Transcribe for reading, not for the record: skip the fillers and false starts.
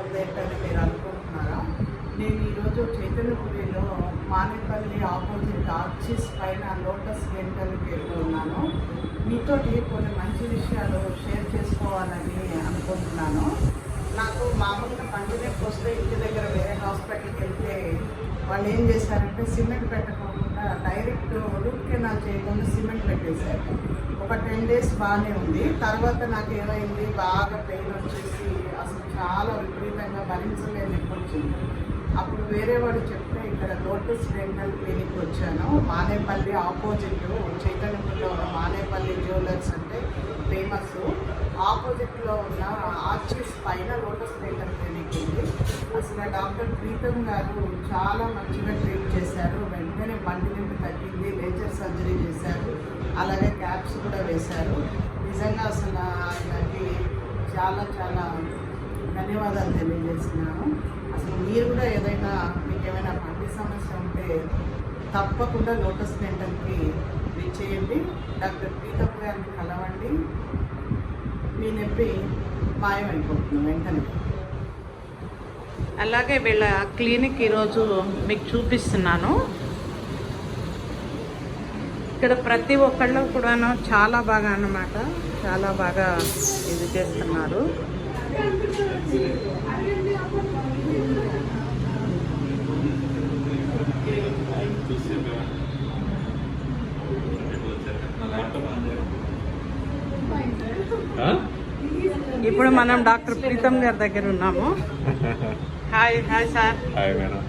ఉంది ఏంటని మీరు అనుకుంటున్నారా? నేను ఈరోజు చైతన్యపురిలో మానేపల్లి ఆపోజిట్ ఆర్చిస్ పైన లోటస్ డెంటల్ కేర్లో ఉన్నాను. మీతోటి కొన్ని మంచి విషయాలు షేర్ చేసుకోవాలని అనుకుంటున్నాను. నాకు మామూలుగా పంటి నొప్పి వస్తే ఇంటి దగ్గర వేరే హాస్పిటల్కి వెళ్తే వాళ్ళు ఏం చేశారంటే సిమెంట్ పెట్టకుండా డైరెక్ట్ రూట్ కెనాల్ చేయకుండా సిమెంట్ పెట్టేశారు. ఒక 10 days బాగానే ఉంది. తర్వాత నాకు ఏమైంది, బాగా పెయిన్ వచ్చేసి అసలు చాలా విపరీతంగా భరించలేని నొప్పి వచ్చింది. అప్పుడు వేరే వాడు చెప్తే ఇక్కడ లోటస్ డెంటల్ క్లినిక్ వచ్చాను. మానేపల్లి ఆపోజిట్ చైతన్యపురిలో ఉన్న మానేపల్లి జ్యువెలర్స్ అంటే ఫేమస్. ఆపోజిట్లో ఉన్న ఆర్చిస్ పైన లోటస్ డెంటల్ క్లినిక్ ఉంది. అసలు డాక్టర్ ప్రీతం గారు చాలా మంచిగా ట్రీట్ చేశారు. వెంటనే పంటి నొప్పి తగ్గింది, లేజర్ సర్జరీ చేశారు, అలాగే క్యాప్స్ కూడా వేశారు. నిజంగా అసలు ఆయనకి చాలా చాలా ధన్యవాదాలు తెలియజేస్తున్నాను. అసలు మీరు కూడా ఏదైనా మీకు ఏమైనా పంటి సమస్య ఉంటే తప్పకుండా లోటస్ డెంటల్కి రీచ్ చేయండి. డాక్టర్ ప్రీతం గారిని కలవండి. మీ నొప్పి మాయమైపోతుంది వెంటనే. అలాగే వీళ్ళ క్లినిక్ ఈరోజు మీకు చూపిస్తున్నాను. ఇక్కడ ప్రతి ఒక్కళ్ళు కూడాను చాలా బాగా అన్నమాట, చాలా బాగా ఇది చేస్తున్నారు. ఇప్పుడు మనం డాక్టర్ ప్రీతం గారి దగ్గర ఉన్నాము. Hi hi sir. Hi madam.